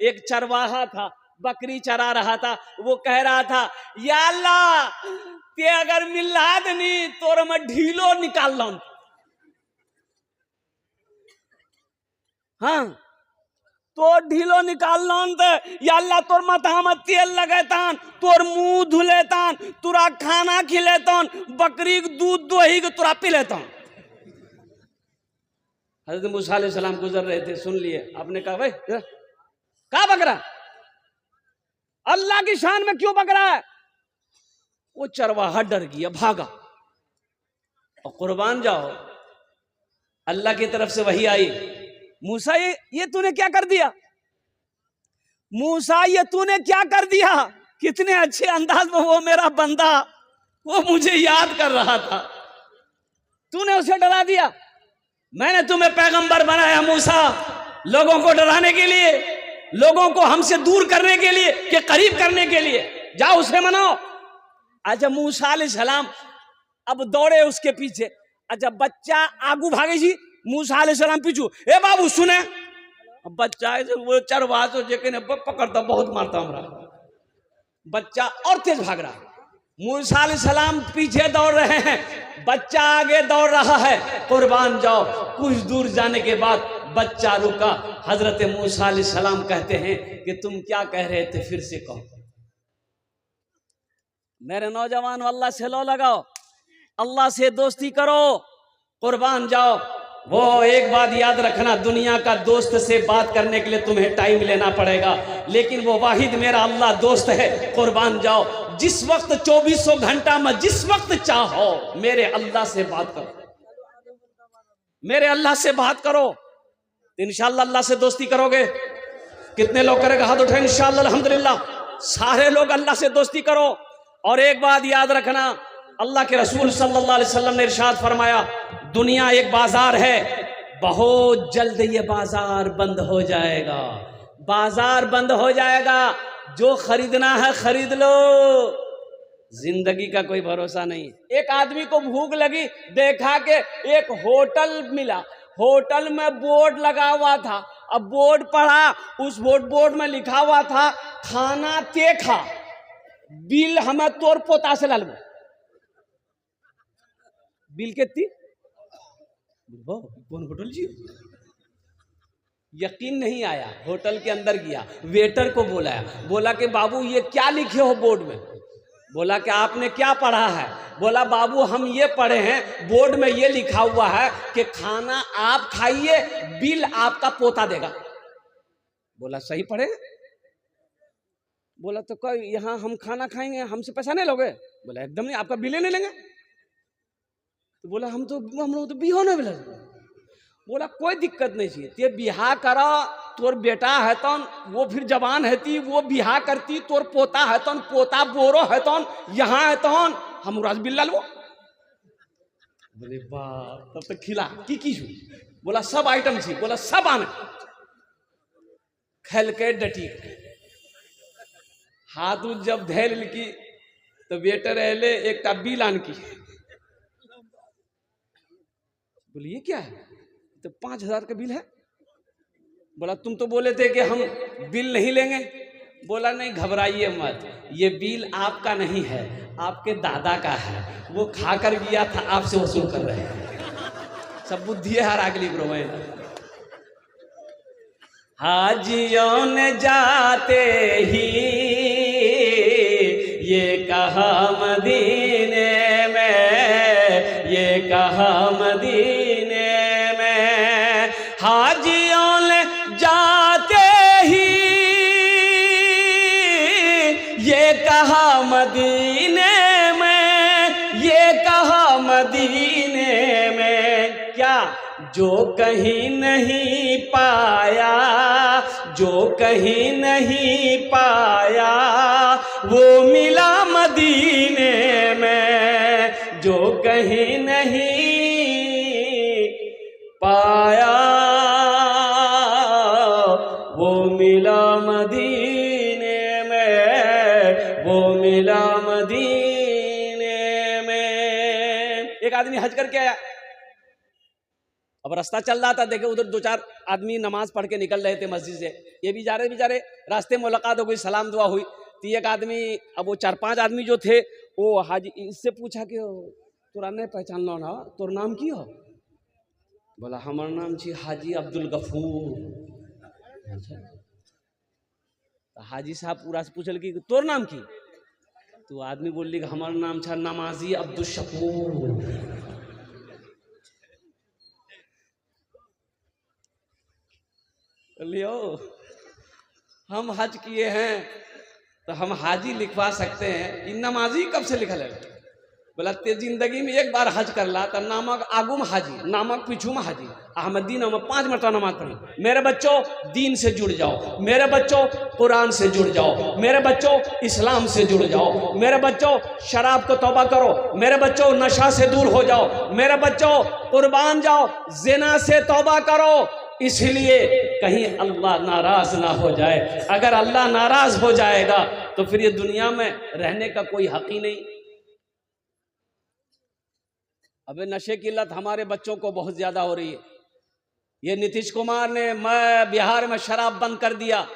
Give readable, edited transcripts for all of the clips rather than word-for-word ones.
एक चरवाहा था, बकरी चरा रहा था। वो कह रहा था, या अल्लाह ते अगर मिला दनी तो मैं ढीलो निकाल लो। हाँ, तो ढीलो निकाल लो या अल्लाह तोर माथा में तेल लगेतान, तोर मुंह धुलेतान, तुरा खाना खिलेतान, बकरी के दूध दोही के तुरा पी लेता। हजरत मूसा अलैहिस्सलाम गुजर रहे थे, सुन लिए। आपने कहा, भाई कहा बकरा, अल्लाह की शान में क्यों बकरा है? वो चरवाहा डर गया, भागा। और कुर्बान जाओ, अल्लाह की तरफ से वही आई, मूसा ये तूने क्या कर दिया? मूसा ये तूने क्या कर दिया? कितने अच्छे अंदाज में वो मेरा बंदा, वो मुझे याद कर रहा था, तूने उसे डरा दिया। मैंने तुम्हें पैगंबर बनाया मूसा, लोगों को डराने के लिए, लोगों को हमसे दूर करने के लिए, कि करीब करने के लिए। जाओ उसे मनाओ। अच्छा, मूसा अलैहिस्सलाम अब दौड़े उसके पीछे। अच्छा, बच्चा आगू भागे जी, मूसा अलैहिस्सलाम पीछू। ए बाबू सुने, बच्चा वो चरवाहा पकड़ता, बहुत मारता हमरा। बच्चा और तेज भाग रहा। मूसा अलैहिस्सलाम पीछे दौड़ रहे हैं, बच्चा आगे दौड़ रहा है। कुर्बान जाओ, कुछ दूर जाने के बाद बच्चा रुका। हजरत मूसा अलैहिस्सलाम कहते हैं कि तुम क्या कह रहे थे, फिर से कहो। मेरे नौजवान, अल्लाह से लो लगाओ, अल्लाह से दोस्ती करो, कुर्बान जाओ। वो एक बात याद रखना, दुनिया का दोस्त से बात करने के लिए तुम्हें टाइम लेना पड़ेगा, लेकिन वो वाहिद मेरा अल्लाह दोस्त है। कुर्बान जाओ, जिस वक्त 2400 घंटा में जिस वक्त चाहो मेरे अल्लाह से बात करो, मेरे अल्लाह से बात करो, इंशाअल्लाह अल्लाह से दोस्ती करोगे। कितने लोग करेगा? हाथ उठाए इंशाअल्लाह। अल्हम्दुलिल्लाह, सारे लोग अल्लाह से दोस्ती करो। और एक बात याद रखना, अल्लाह के रसूल सल्लल्लाहु अलैहि वसल्लम ने इरशाद फरमाया, दुनिया एक बाजार है, बहुत जल्द ये बाजार बंद हो जाएगा। बाजार बंद हो जाएगा, जो खरीदना है खरीद लो, जिंदगी का कोई भरोसा नहीं। एक आदमी को भूख लगी, देखा कि एक होटल मिला, होटल में बोर्ड लगा हुआ था। अब बोर्ड पढ़ा, उस बोर्ड में लिखा हुआ था, खाना ते खा, बिल हमें तोर पोता से लाल। बिल कितनी? कौन होटल जी? यकीन नहीं आया, होटल के अंदर गया, वेटर को बोला कि बाबू ये क्या लिखे हो बोर्ड में? बोला कि आपने क्या पढ़ा है? बोला बाबू हम ये पढ़े हैं, बोर्ड में ये लिखा हुआ है कि खाना आप खाइए, बिल आपका पोता देगा। बोला सही पढ़े? बोला तो कोई यहाँ हम खाना खाएंगे, हमसे पैसा नहीं लोगे? बोला एकदम नहीं, आपका बिल नहीं लेंगे। तो बोला हम लोग तो बिहो नहीं मिला। बोला कोई दिक्कत नहीं चाहिए, ते बिहा करा, तोर बेटा है तन, वो फिर जवान है ती, वो बिहा करती, तोर पोता है तन, पोता बोरो है तन, यहाँ है तन, हम राज बिल लो। बोले बाप, तब तक खिला की छू? बोला सब आइटम थी। बोला सब आने। खेल के डटी, हाथ जब धैल की तो बेटर एले एक बिल आन की। बोले ये क्या है? तो 5000 का बिल है। बोला तुम तो बोले थे कि हम बिल नहीं लेंगे। बोला नहीं घबराइए मत, ये बिल आपका नहीं है, आपके दादा का है, वो खाकर गया था, आपसे वसूल कर रहे हैं। सब बुद्धि है हर अगली ग्रोह में। हाजियों ने जाते ही ये कहा मदीने में, ये कहा मदीने में, हाजियों ने जाते ही ये कहा मदीने में, ये कहा मदीने में, क्या जो कहीं नहीं पाया, जो कहीं नहीं पाया वो मिला मदीने में, जो कहीं नहीं पाया वो मिला मदीने में, वो मिला मदीने में। एक आदमी हज करके आया, अब रास्ता चल रहा था, देखे उधर दो चार आदमी नमाज पढ़ के निकल रहे थे मस्जिद से, ये भी जा रहे बेचारे, रास्ते में मुलाकात हो गई, सलाम दुआ हुई। तो एक आदमी, अब वो 4-5 आदमी जो थे वो हाजी, इससे पूछा कि तोरा नहीं पहचान लो ना, तोर नाम की हो? बोला हमार नाम छी हाजी अब्दुल गफूर। अच्छा, हाजी साहब पूरा से पूछल कि तोर नाम की? तो आदमी बोल ली हमार नाम छा नमाजी अब्दुल शकूर। लियो हम हज किए हैं तो हम हाजी लिखवा सकते हैं, इन नमाजी कब से लिखल है? बोला ते जिंदगी में एक बार हज कर ला तो नामक आगू में हाजी, नामक पीछू में हाजी। हम दिन में 5 मरतबा नमाज पढ़ी। मेरे बच्चों दीन से जुड़ जाओ, मेरे बच्चों कुरान से जुड़ जाओ, मेरे बच्चों इस्लाम से जुड़ जाओ, मेरे बच्चों शराब को तौबा करो, मेरे बच्चों नशा से दूर हो जाओ, मेरे बच्चों कुर्बान जाओ, जिना से तौबा करो, इसलिए कहीं अल्लाह नाराज ना हो जाए। अगर अल्लाह नाराज हो जाएगा तो फिर ये दुनिया में रहने का कोई हक ही नहीं। अबे नशे की लत हमारे बच्चों को बहुत ज्यादा हो रही है। ये नीतीश कुमार ने मैं बिहार में शराब बंद कर दिया,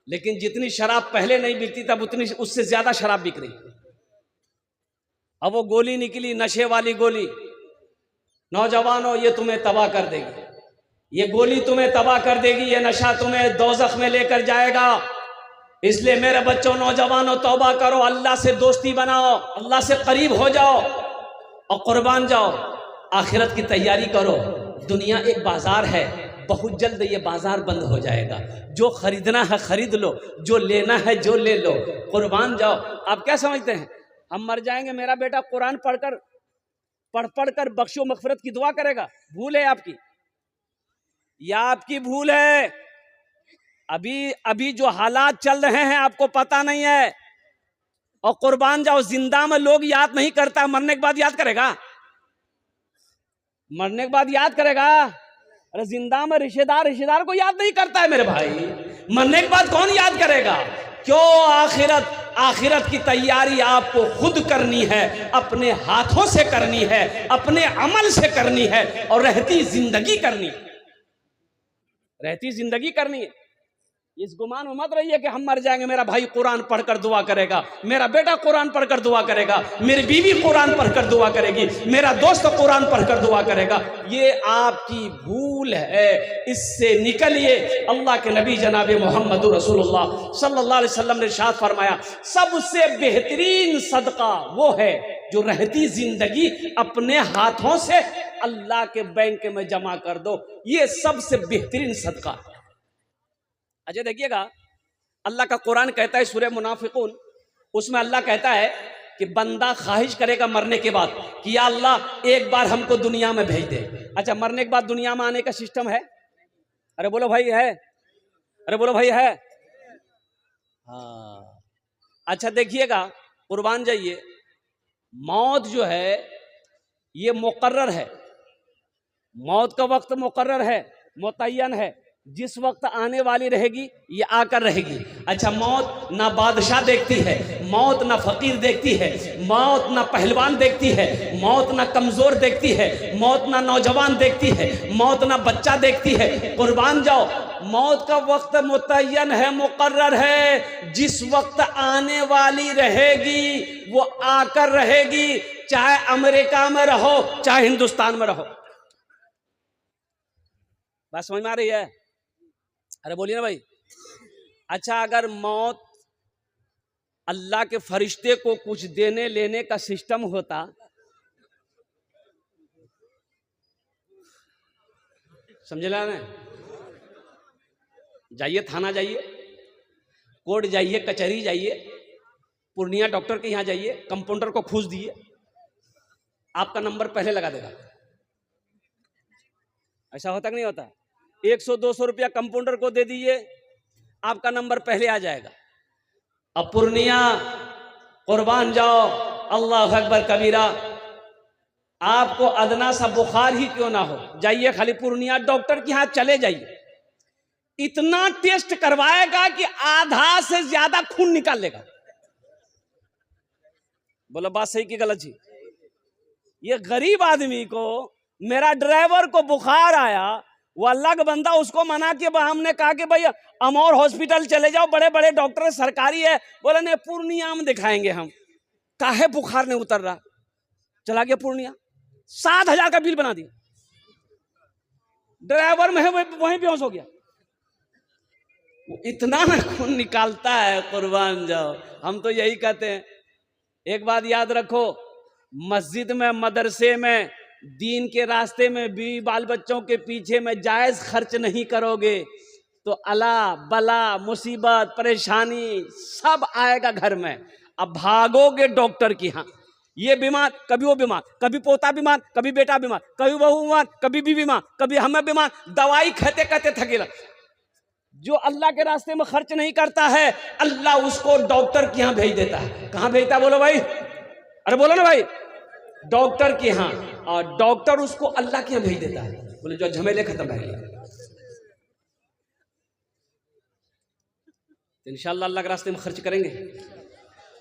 लेकिन जितनी शराब पहले नहीं बिकती तब उतनी उससे ज्यादा शराब बिक रही। अब वो गोली निकली, नशे वाली गोली। नौजवानों ये तुम्हें तबाह कर देगी, ये गोली तुम्हें तबाह कर देगी, ये नशा तुम्हें दोज़ख में लेकर जाएगा। इसलिए मेरे बच्चों नौजवानों तौबा करो, अल्लाह से दोस्ती बनाओ, अल्लाह से करीब हो जाओ और कुर्बान जाओ, आखिरत की तैयारी करो। दुनिया एक बाजार है, बहुत जल्द ये बाजार बंद हो जाएगा। जो खरीदना है खरीद लो, जो लेना है जो ले लो, कुर्बान जाओ। आप क्या समझते हैं हम मर जाएंगे, मेरा बेटा कुरान पढ़ कर बख्शो मगफिरत की दुआ करेगा? भूल है आपकी, या आपकी भूल है? अभी जो हालात चल रहे हैं आपको पता नहीं है। और कुर्बान जाओ, जिंदा में लोग याद नहीं करता, मरने के बाद याद करेगा? मरने के बाद याद करेगा? अरे जिंदा में रिश्तेदार को याद नहीं करता है मेरे भाई, मरने के बाद कौन याद करेगा? क्यों? आखिरत की तैयारी आपको खुद करनी है, अपने हाथों से करनी है, अपने अमल से करनी है, और रहती जिंदगी करनी है। इस गुमान में मत रहिए कि हम मर जाएंगे, मेरा भाई कुरान पढ़कर दुआ करेगा, मेरा बेटा कुरान पढ़कर दुआ करेगा, मेरी बीवी कुरान पढ़कर दुआ करेगी, मेरा दोस्त कुरान पढ़कर दुआ करेगा। ये आपकी भूल है, इससे निकलिए। अल्लाह के नबी जनाब मोहम्मद रसूलुल्लाह सल्लल्लाहु अलैहि वसल्लम ने इरशाद फरमाया, सबसे बेहतरीन सदका वो है जो रहती जिंदगी अपने हाथों से अल्लाह के बैंक में जमा कर दो। ये सबसे बेहतरीन सदका है। अच्छा देखिएगा, अल्लाह का कुरान कहता है सूरह मुनाफिकून, उसमें अल्लाह कहता है कि बंदा ख्वाहिश करेगा मरने के बाद कि या अल्लाह एक बार हमको दुनिया में भेज दे। अच्छा, मरने के बाद दुनिया में आने का सिस्टम है? अरे बोलो भाई है? अरे बोलो भाई है? हाँ। अच्छा देखिएगा, कुर्बान जाइए, मौत जो है ये मुकर्रर है, मौत का वक्त मुकर्रर है, मुतय्यन है, जिस वक्त आने वाली रहेगी ये आकर रहेगी। अच्छा, मौत ना बादशाह देखती है, मौत ना फकीर देखती है, मौत ना पहलवान देखती है, मौत ना कमजोर देखती है, मौत ना नौजवान देखती है, मौत ना बच्चा देखती है। कुर्बान जाओ, मौत का वक्त मुतय्यन है, मुकर्रर है, जिस वक्त आने वाली रहेगी वो आकर रहेगी, चाहे अमेरिका में रहो चाहे हिंदुस्तान में रहो। बात समझ में आ रही है? अरे बोलिए ना भाई। अच्छा, अगर मौत अल्लाह के फरिश्ते को कुछ देने लेने का सिस्टम होता, समझ ला ना? जाइए थाना, जाइए कोर्ट, जाइए कचहरी, जाइए पूर्णिया डॉक्टर के यहाँ जाइए, कंपाउंडर को घूस दिए, आपका नंबर पहले लगा देगा। ऐसा होता कि नहीं होता? 100-200 रुपया कंपाउंडर को दे दीजिए, आपका नंबर पहले आ जाएगा। अब पूर्णिया, कुर्बान जाओ, अल्लाह अकबर कबीरा, आपको अदना सा बुखार ही क्यों ना हो, जाइए खाली पूर्णिया डॉक्टर के यहाँ चले जाइए, इतना टेस्ट करवाएगा कि आधा से ज्यादा खून निकाल लेगा। बोलो बात सही की गलत जी? ये गरीब आदमी को मेरा ड्राइवर को बुखार आया, वो अल्लाह का बंदा, उसको मना के हमने कहा कि भाई अमौर हॉस्पिटल चले जाओ, बड़े बड़े डॉक्टर सरकारी है। बोले नहीं, पूर्णिया में दिखाएंगे हम। काहे बुखार नहीं उतर रहा, चला गया पूर्णिया, 7,000 का बिल बना दिया। ड्राइवर में है वहीं बेहोश हो गया। इतना ना खून निकालता है, कुर्बान जाओ। हम तो यही कहते हैं, एक बात याद रखो, मस्जिद में, मदरसे में, दीन के रास्ते में, बीवी बाल बच्चों के पीछे में जायज खर्च नहीं करोगे तो अला बला मुसीबत परेशानी सब आएगा घर में। अब भागोगे डॉक्टर की, हाँ ये बीमार, कभी वो बीमार, कभी पोता बीमार, कभी बेटा बीमार, कभी बहू बीमार, कभी बीवी बीमार, कभी हमें बीमार, दवाई खाते खाते थकेला। जो अल्लाह के रास्ते में खर्च नहीं करता है, अल्लाह उसको डॉक्टर के यहाँ भेज देता है। कहाँ भेजता है बोलो भाई, अरे बोलो ना भाई, डॉक्टर के यहाँ। और डॉक्टर उसको अल्लाह के यहाँ भेज देता है। बोले जो झमेले खत्म रह गए, तो इंशाल्लाह अल्लाह के रास्ते में खर्च करेंगे।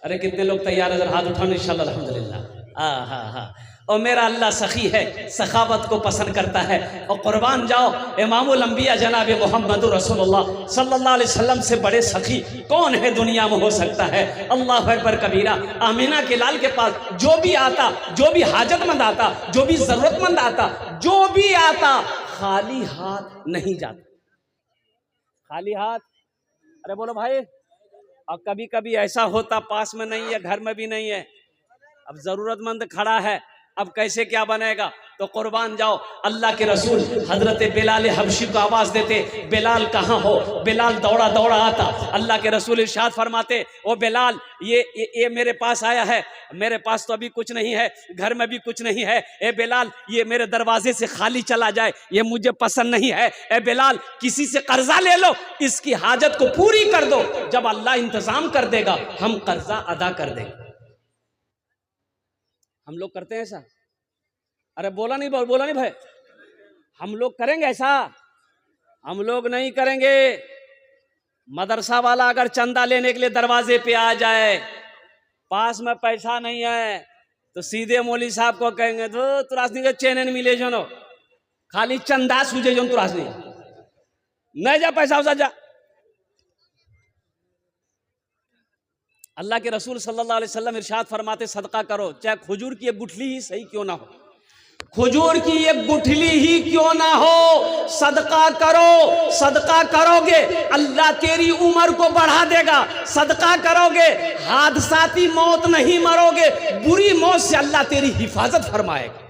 अरे कितने लोग तैयार है, जरा हाथ उठाओ इंशाल्लाह अल्हम्दुलिल्लाह। हाँ। और मेरा अल्लाह सखी है, सखावत को पसंद करता है। और कुर्बान जाओ, इमामुल अंबिया जनाब मोहम्मद रसूलुल्लाह सल्लल्लाहु अलैहि वसल्लम से बड़े सखी कौन है दुनिया में हो सकता है। अल्लाह अकबर कबीरा। आमीना के लाल के पास जो भी आता, जो भी हाजतमंद आता, जो भी जरूरतमंद आता, जो भी आता, खाली हाथ नहीं जाता, खाली हाथ। अरे बोलो भाई। और कभी कभी ऐसा होता पास में नहीं है, घर में भी नहीं है, अब जरूरतमंद खड़ा है, अब कैसे क्या बनेगा। तो कुर्बान जाओ, अल्लाह के रसूल हजरत बिलाल हबशी को आवाज देते, बिलाल कहाँ हो। बिलाल दौड़ा दौड़ा आता, अल्लाह के रसूल इरशाद फरमाते, ओ बिलाल ये मेरे पास आया है, मेरे पास तो अभी कुछ नहीं है, घर में भी कुछ नहीं है। ए बिलाल, ये मेरे दरवाजे से खाली चला जाए, ये मुझे पसंद नहीं है। ए बिलाल, किसी से कर्जा ले लो, इसकी हाजत को पूरी कर दो, जब अल्लाह इंतजाम कर देगा हम कर्जा अदा कर देंगे। हम लोग करते हैं ऐसा? अरे बोला नहीं भाई, हम लोग करेंगे ऐसा? हम लोग नहीं करेंगे। मदरसा वाला अगर चंदा लेने के लिए दरवाजे पे आ जाए, पास में पैसा नहीं है, तो सीधे मौली साहब को कहेंगे तो तुरासनी के चैनन मिले जो, खाली चंदा सूझे जो तुरासनी नहीं जा, पैसा उसा जा। अल्लाह के रसूल सल्लल्लाहु अलैहि वसल्लम इरशाद फरमाते, सदका करो, चाहे खजूर की एक गुठली ही सही क्यों ना हो, खजूर की एक गुठली ही क्यों ना हो, सदका करो। सदका करोगे अल्लाह तेरी उम्र को बढ़ा देगा। सदका करोगे हादसाती मौत नहीं मरोगे, बुरी मौत से अल्लाह तेरी हिफाजत फरमाएगा।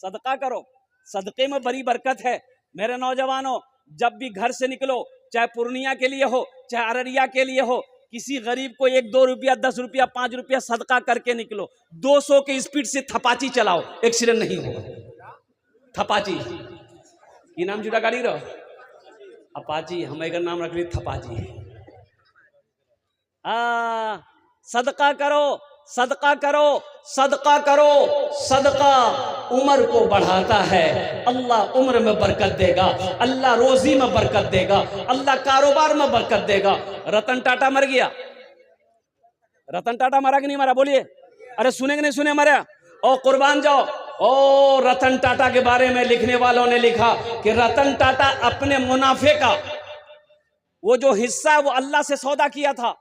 सदका करो, सदके में बड़ी बरकत है। मेरे नौजवानों, जब भी घर से निकलो, चाहे पूर्णिया के लिए हो, चाहे अररिया के लिए हो, किसी गरीब को 1-2 रुपया, 10 रुपया, 5 रुपया सदका करके निकलो। 200 के स्पीड से थपाची चलाओ, एक्सीडेंट नहीं होगा। थपाची ये नाम जुड़ा गाड़ी रहो, अपाची हम एक नाम रख ली थपाची। सदका करो, सदका करो, सदका करो। सदका उम्र को बढ़ाता है, अल्लाह उम्र में बरकत देगा, अल्लाह रोजी में बरकत देगा, अल्लाह कारोबार में बरकत देगा। रतन टाटा मर गया, रतन टाटा मरा कि नहीं मरा बोलिए? अरे सुने कि नहीं सुने, मरा। ओ कुर्बान जाओ, ओ रतन टाटा के बारे में लिखने वालों ने लिखा कि रतन टाटा अपने मुनाफे का वो जो हिस्सा है वो अल्लाह से सौदा किया था,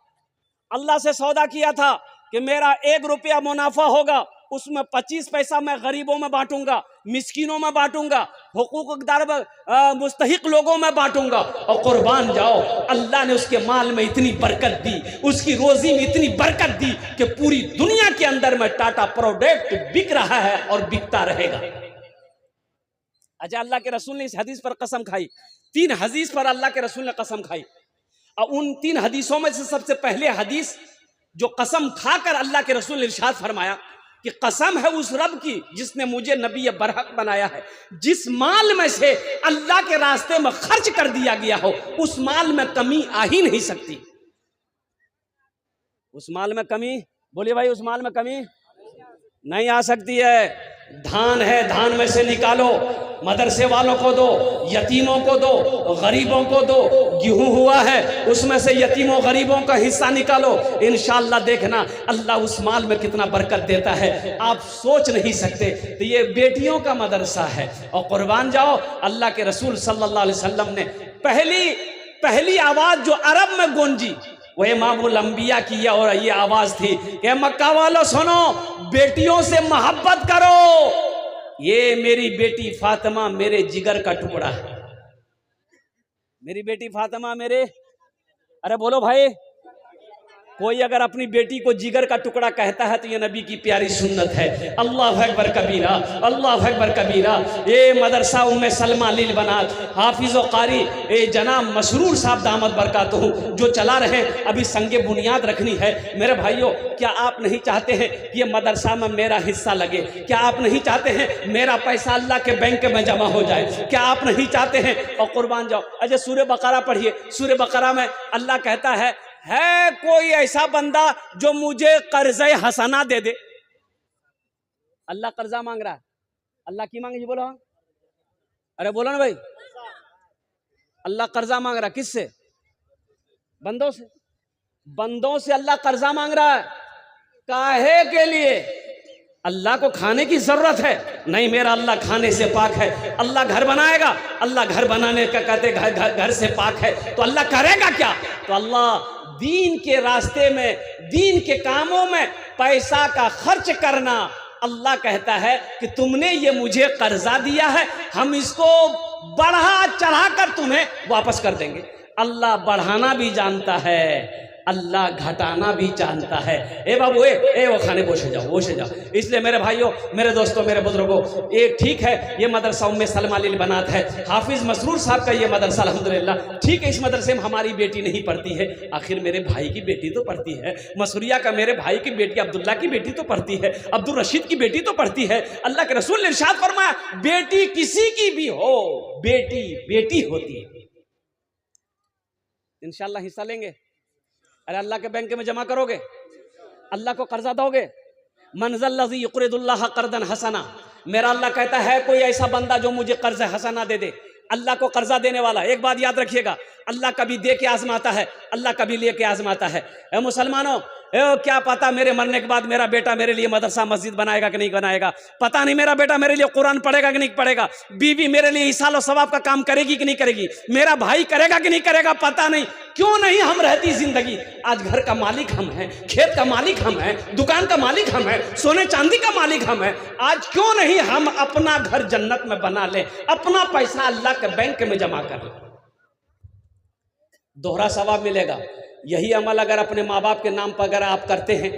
अल्लाह से सौदा किया था कि मेरा 1 रुपया मुनाफा होगा, उसमें 25 पैसा मैं गरीबों में बांटूंगा, मिस्किनों में बांटूंगा, हुकूकदार मुस्तहिक लोगों में बांटूंगा। और कुर्बान जाओ, अल्लाह ने उसके माल में इतनी बरकत दी, उसकी रोजी में इतनी बरकत दी कि पूरी दुनिया के अंदर में टाटा प्रोडक्ट बिक रहा है और बिकता रहेगा। अच्छा, अल्लाह के रसूल ने इस हदीस पर कसम खाई, 3 हदीस पर अल्लाह के रसूल ने कसम खाई। और उन 3 हदीसों में से सबसे पहले हदीस जो कसम खाकर अल्लाह के रसूल ने इरशाद फरमाया कि कसम है उस रब की जिसने मुझे नबी बरहक बनाया है, जिस माल में से अल्लाह के रास्ते में खर्च कर दिया गया हो उस माल में कमी आ ही नहीं सकती। उस माल में कमी, बोलिए भाई, उस माल में कमी नहीं आ सकती है। धान है, धान में से निकालो, मदरसे वालों को दो, यतीमों को दो, गरीबों को दो। गेहूं हुआ है उसमें से यतीमों गरीबों का हिस्सा निकालो, इंशाअल्लाह देखना अल्लाह उस माल में कितना बरकत देता है, आप सोच नहीं सकते। तो ये बेटियों का मदरसा है। और कुर्बान जाओ, अल्लाह के रसूल सल्लल्लाहु अलैहि वसल्लम ने पहली आवाज जो अरब में गूंजी वो इमामुल अंबिया की है, और ये आवाज थी कि मक्का वालों सुनो, बेटियों से मोहब्बत करो। ये मेरी बेटी फातिमा मेरे जिगर का टुकड़ा है। मेरी बेटी फातिमा मेरे, अरे बोलो भाई, कोई अगर अपनी बेटी को जिगर का टुकड़ा कहता है तो ये नबी की प्यारी सुन्नत है। अल्लाह अकबर कबीरा, अल्लाह अकबर कबीरा। ये मदरसा उम्मे सलमा लिल बनात हाफिज व कारी जनाब मसरूर साहब दामद बरकातहू जो चला रहे, अभी संगे बुनियाद रखनी है। मेरे भाइयों, क्या आप नहीं चाहते हैं कि ये मदरसा में मेरा हिस्सा लगे? क्या आप नहीं चाहते हैं मेरा पैसा अल्लाह के बैंक में जमा हो जाए? क्या आप नहीं चाहते हैं? और कुर्बान जाओ, अच्छा सूरह बकरा पढ़िए। सूरह बकरा में अल्लाह कहता है कोई ऐसा बंदा जो मुझे कर्ज़े हसना दे दे। अल्लाह कर्जा मांग रहा है। अल्लाह की मांगे जी, बोलो। अरे बोलो ना भाई, अल्लाह कर्जा मांग रहा है किससे? बंदों से। बंदों से अल्लाह कर्जा मांग रहा है। काहे के लिए? अल्लाह को खाने की जरूरत है? नहीं, मेरा अल्लाह खाने से पाक है। अल्लाह घर बनाएगा, अल्लाह घर बनाने का कहते घर से पाक है, तो अल्लाह करेगा क्या? तो अल्लाह दीन के रास्ते में, दीन के कामों में पैसा का खर्च करना, अल्लाह कहता है कि तुमने ये मुझे कर्जा दिया है, हम इसको बढ़ा चढ़ा कर तुम्हें वापस कर देंगे। अल्लाह बढ़ाना भी जानता है, अल्लाह घटाना भी जानता है। ए बाबू, वो खाने बोशे जाओ। इसलिए मेरे भाइयों, मेरे दोस्तों, मेरे बुजुर्गों, ये ठीक है, ये मदरसा उम्मे सलमा लिल बनात है, हाफिज मसरूर साहब का ये मदरसा अल्हम्दुलिल्लाह ठीक है। इस मदरसे में हमारी बेटी नहीं पढ़ती है, आखिर मेरे भाई की बेटी तो पढ़ती है। मसूरिया का मेरे भाई की बेटी अब्दुल्ला की बेटी तो पढ़ती है, अब्दुल रशीद की बेटी तो पढ़ती है। अल्लाह के रसूल ने इरशाद फरमाया, बेटी किसी की भी हो, बेटी बेटी होती है। इंशाअल्लाह हिस्सा लेंगे। अरे अल्लाह के बैंक में जमा करोगे, अल्लाह को कर्जा दोगे। मनज़ल लज़ी युक़रिदुल्लाह क़र्ज़न हसना, मेरा अल्लाह कहता है कोई ऐसा बंदा जो मुझे कर्ज हसना दे दे। अल्लाह को कर्जा देने वाला, एक बात याद रखिएगा, अल्लाह कभी दे के आजमाता है, अल्लाह कभी ले के आजमाता है। ए मुसलमानों, क्या पता मेरे मरने के बाद मेरा बेटा मेरे लिए मदरसा मस्जिद बनाएगा कि नहीं बनाएगा, पता नहीं मेरा बेटा मेरे लिए कुरान पढ़ेगा कि नहीं पढ़ेगा, बीवी मेरे लिए इसाल और सवाब का काम करेगी कि नहीं करेगी, मेरा भाई करेगा कि नहीं करेगा, पता नहीं। क्यों नहीं हम रहती जिंदगी? आज घर का मालिक हम हैं, खेत का मालिक हम हैं, दुकान का मालिक हम हैं, सोने चांदी का मालिक हम हैं। आज क्यों नहीं हम अपना घर जन्नत में बना ले, अपना पैसा अल्लाह के बैंक में जमा कर ले, दोहरा सवाब मिलेगा। यही अमल अगर अपने माँ बाप के नाम पर अगर आप करते हैं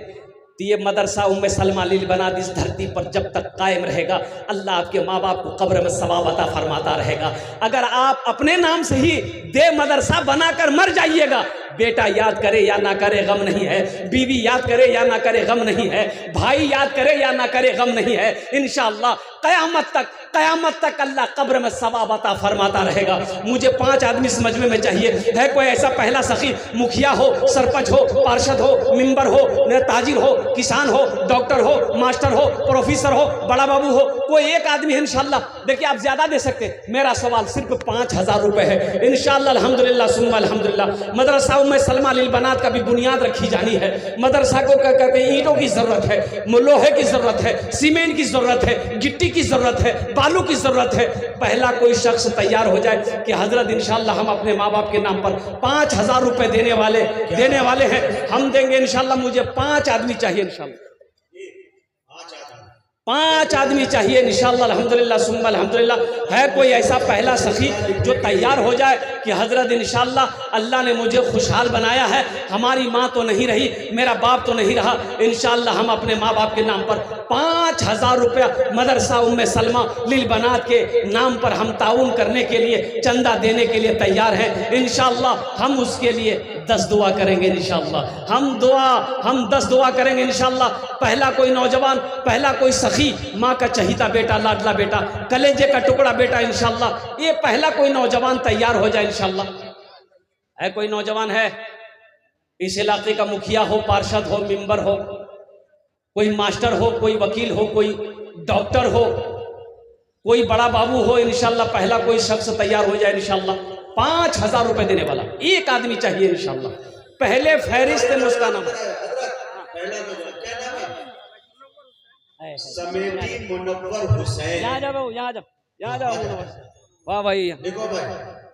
तो ये मदरसा उम्मे सलमा लिल बनात इस धरती पर जब तक कायम रहेगा, अल्लाह आपके माँ बाप को कब्र में सवाब अता फरमाता रहेगा। अगर आप अपने नाम से ही दे मदरसा बनाकर मर जाइएगा, बेटा याद करे या ना करे गम नहीं है, बीवी याद करे या ना करे गम नहीं है, भाई याद करे या ना करे गम नहीं है। इंशाअल्लाह क़यामत तक अल्लाह कब्र में सवाब अता फरमाता रहेगा। मुझे 5 आदमी इस मजमे में चाहिए। है कोई ऐसा पहला सखी, मुखिया हो, सरपंच हो, पार्षद हो, मेंबर हो, ताजिर हो, किसान हो, डॉक्टर हो, मास्टर हो, प्रोफेसर हो, बड़ा बाबू हो, कोई एक आदमी है इंशाअल्लाह। देखिए आप ज्यादा दे सकते, मेरा सवाल सिर्फ 5000 रुपए है। इंशाअल्लाह अल्हम्दुलिल्लाह सुम्मा अल्हम्दुलिल्लाह मदरसा उम्मे सलमा लिल बनात का भी बुनियाद रखी जानी है। मदरसा को ईंटों की जरूरत है, लोहे की जरूरत है, सीमेंट की जरूरत है, गिट्टी की जरूरत है, बालू की जरूरत है। पहला कोई शख्स तैयार हो जाए कि हजरत इंशाअल्लाह हम अपने माँ बाप के नाम पर 5000 रुपए देने वाले हैं, हम देंगे इंशाअल्लाह। मुझे 5 आदमी चाहिए इंशाअल्लाह, 5 आदमी चाहिए इंशाअल्लाह अल्हम्दुलिल्लाह सुम्मा अल्हम्दुलिल्लाह। है कोई ऐसा पहला सखी जो तैयार हो जाए कि हजरत इंशाअल्लाह अल्लाह ने मुझे खुशहाल बनाया है, हमारी माँ तो नहीं रही, मेरा बाप तो नहीं रहा, इंशाअल्लाह हम अपने माँ बाप के नाम पर 5000 रुपया मदरसा उम्मे सलमा लिल बनात के नाम पर हम ताउन करने के लिए, चंदा देने के लिए तैयार हैं। इंशाअल्लाह हम उसके लिए 10 दुआ करेंगे इंशाअल्लाह। हम 10 दुआ करेंगे इंशाअल्लाह। पहला कोई नौजवान, पहला कोई सखी, माँ का चहीता बेटा, लाडला बेटा, कलेजे का टुकड़ा बेटा, इंशाअल्लाह ये पहला कोई नौजवान तैयार हो जाए इंशाअल्लाह। है कोई नौजवान है इस इलाके का, मुखिया हो, पार्षद हो, मेंबर हो, कोई मास्टर हो, कोई वकील हो, कोई डॉक्टर हो, कोई बड़ा बाबू हो इंशाल्लाह, पहला कोई शख्स तैयार हो जाए इंशाल्लाह, 5,000 रुपए देने वाला एक आदमी चाहिए इंशाल्लाह। पहले फहरिस्त में उसका नाम समेती मुनव्वर हुसैन। यहाँ जाओ, यहाँ जाओ, यहाँ जाओ। वाह भाई, देखो भाई,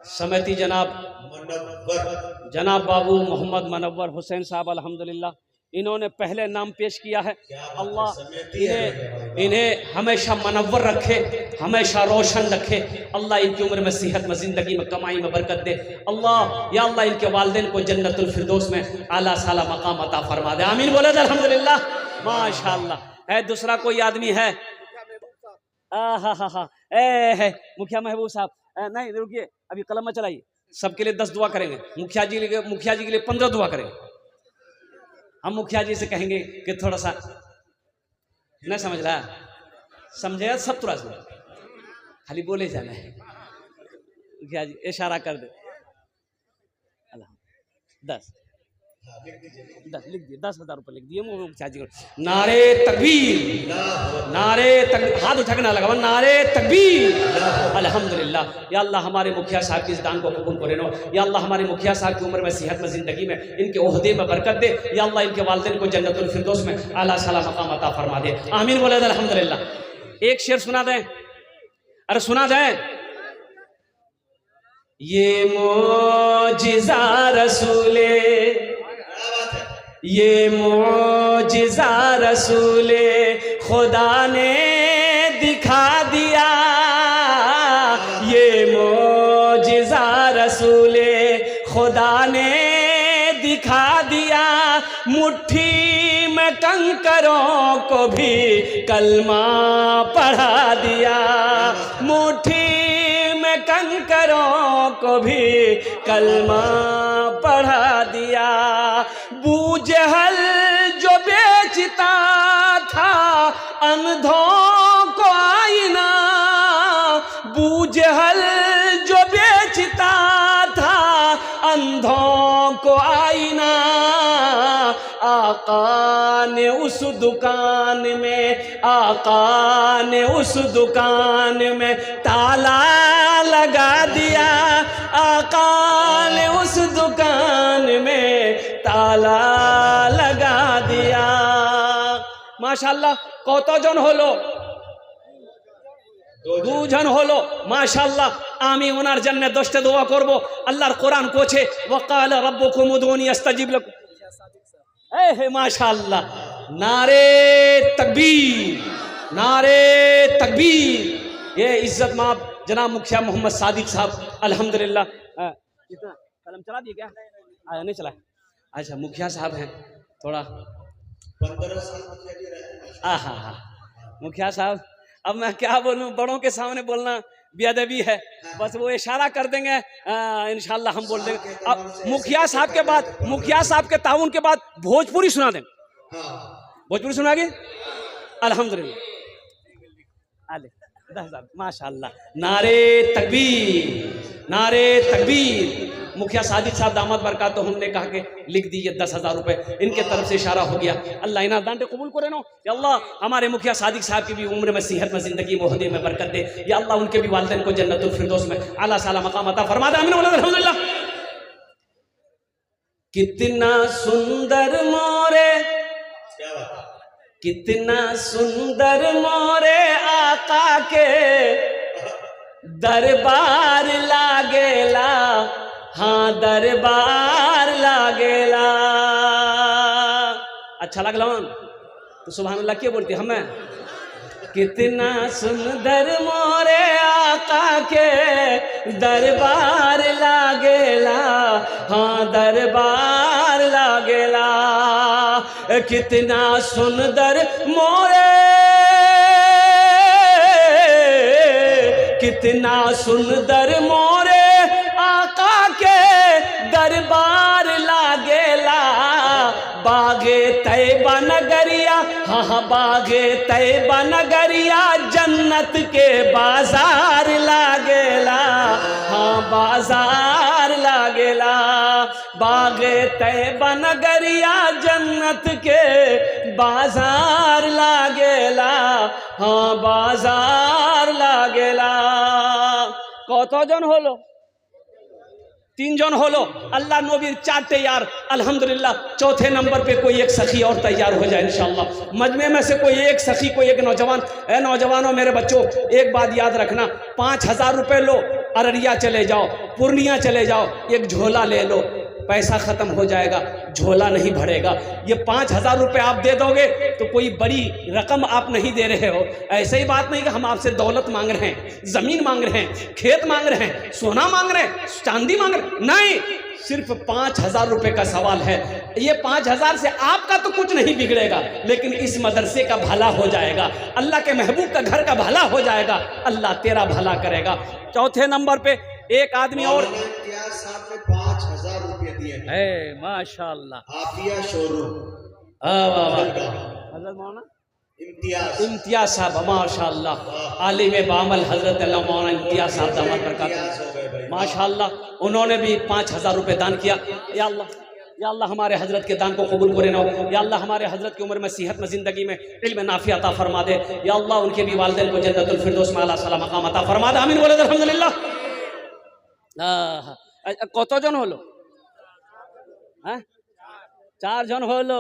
समेती जनाब मुनव्वर, जनाब बाबू मोहम्मद मुनव्वर हुसैन साहब अल्हम्दुलिल्लाह, इन्होंने पहले नाम पेश किया है। अल्लाह इन्हें हमेशा मुनव्वर रखे, हमेशा रोशन रखे। अल्लाह इनकी उम्र में सेहत में, ज़िंदगी में, कमाई में बरकत दे। अल्लाह या अल्लाह इनके वालिदैन को जन्नतुल फिरदौस में आला साला मकाम अता फरमा दे। आमीन बोले अल्हम्दुलिल्लाह, माशाअल्लाह। है दूसरा कोई आदमी है? हा है मुखिया महबूब साहब। नहीं रुकिए, अभी कलम में चलाइए। सबके लिए 10 दुआ करेंगे, मुखिया जी के लिए 15 दुआ करेंगे। हम मुखिया जी से कहेंगे कि थोड़ा सा नहीं समझ रहा, समझे सब तुरा खाली बोले जाना है। मुखिया जी इशारा कर दे। 10 लिख दिए, 10,000 रुपये लिख दिए मुखिया जी को। नारे तकबीर, नारे तकबीर, हाथ उठा के ना लगा, नारे तकबीर। अल्हम्दुलिल्लाह। या अल्लाह हमारे मुखिया साहब की इस दान को कबूल करे नो। या अल्लाह हमारे मुखिया साहब की उम्र में, सेहत में, ज़िंदगी में, इनके ओहदे में बरकत दे। या अल्लाह इनके वालिदैन को जन्नतुल फिरदौस में आला साला मकाम अता फरमा दे। आमीन बोले अल्हम्दुलिल्लाह। एक शेर सुना दें, अरे सुना दें। ये मोजिज़ा रसूले, ये मोजिज़ा रसूले खुदा ने दिखा दिया। ये मोजिज़ा रसूले खुदा ने दिखा दिया। मुट्ठी में कंकरों को भी कलमा पढ़ा दिया। मुट्ठी में कंकरों को भी कलमा पढ़ा दिया। बूजहल जो बेचता था अंधों को आईना, बूजहल जो बेचता था अंधों को आईना, आका ने उस दुकान में, आका ने उस दुकान में ताला लगा दिया। आका ने उस दुकान में ताला लगा दिया। माशाल्लाह। কতজন হলো? দুজন হলো। মাশাআল্লাহ। আমি ওনার জন্য 10টা দোয়া করব। আল্লাহর কোরআন কোছে ওয়াকালা রাব্বুকুম উদউনি আস্তাজিব লাকুম। হে মাশাআল্লাহ। नारे तकबीर, नारे तकबीर। ये इज्जत माब जनाब मुखिया मोहम्मद सादिक साहब अल्हम्दुलिल्लाह। कितना कलम चला दिए क्या? नहीं चला। अच्छा मुखिया साहब हैं थोड़ा 15 साल मुखिया जी रहे। हाँ मुखिया साहब, अब मैं क्या बोलूं, बड़ों के सामने बोलना बेअदबी है। बस वो इशारा कर देंगे, इंशाल्लाह हम बोल देंगे। अब मुखिया साहब के बाद, मुखिया साहब के ताउन के बाद भोजपुरी सुना देंगे। भोजपुरी सुनागे अल्हम्दुलिल्लाह। 10,000 माशाअल्लाह। नारे तकबीर, नारे तकबीर। मुखिया सादिक साहब दामद बरकात, तो हमने कहा कि लिख दीजिए 10,000 रुपए, इनके तरफ से इशारा हो गया। अल्लाह इना दान कबूल करे नो। या अल्लाह हमारे मुखिया सादिक साहब की भी उम्र में, सेहत में, ज़िंदगी में, ओहदे में बरकत दे। या अल्लाह उनके भी वालिदैन को जन्नतुल फिरदौस में आला साला मकाम अता फरमा दे। आमीन अल्हम्दुलिल्लाह। कितना सुंदर मोरे, कितना सुंदर मोरे आका के दरबार लागेला। हाँ दरबार लागेला। अच्छा लगला तो सुभान अल्लाह क्या बोलती हमें? कितना सुंदर मोरे आका के दरबार लागेला। हाँ दरबार लागेला। कितना सुंदर मोरे, कितना सुंदर मोरे आका के दरबार लागेला। बागे तैबा नगरिया, हाँ बागे तैबा नगरिया जन्नत के बाजार लागेला। हाँ बाजार लागेला। बागे तैबा नगरिया जन्नत के बाजार लागेला, हाँ बाजार लागेला। কতজন হলো? तीन হলো। अल्लाह नबीर चारटे यार, अल्हम्दुलिल्लाह चौथे नंबर पे कोई एक सखी और तैयार हो जाए इंशाअल्लाह। मजमे में से कोई एक सखी, कोई एक नौजवान। ए नौजवानों मेरे बच्चों, एक बात याद रखना, 5,000 रुपये लो, अररिया चले जाओ, पूर्णिया चले जाओ, एक झोला ले लो, पैसा खत्म हो जाएगा, झोला नहीं भरेगा। ये 5,000 रुपये आप दे दोगे तो कोई बड़ी रकम आप नहीं दे रहे हो। ऐसे ही बात नहीं कि हम आपसे दौलत मांग रहे हैं, जमीन मांग रहे हैं, खेत मांग रहे हैं, सोना मांग रहे हैं, चांदी मांग रहे हैं, नहीं, सिर्फ 5,000 रुपये का सवाल है। ये 5,000 से आपका तो कुछ नहीं बिगड़ेगा, लेकिन इस मदरसे का भला हो जाएगा, अल्लाह के महबूब का घर का भला हो जाएगा, अल्लाह तेरा भला करेगा। चौथे नंबर पे एक आदमी और साहब ने 5,000 रुपये दिए हैं। है, माशाअल्लाह। आफिया शोरूम हजरत मौलाना इम्तियाज साहब, माशाअल्लाह, आलिम बामल हजरत मौलाना इम्तियाज साहब दामद बरकातहू, माशाअल्लाह, उन्होंने भी 5,000 रुपये दान किया। या अल्लाह हमारे हजरत के दान को कबूल करे ना। या अल्लाह हमारे हजरत की उम्र में, सेहत में, ज़िंदगी में इल्म नाफ़िया अता फरमा दे। या अल्लाह उनके भी वालिदैन को जन्नतुल फिरदौस में आला साला मकाम अता फरमा दे। आमीन बोले अल्हम्दुलिल्लाह। কতজন হলো? হ্যাঁ, 4 জন হলো।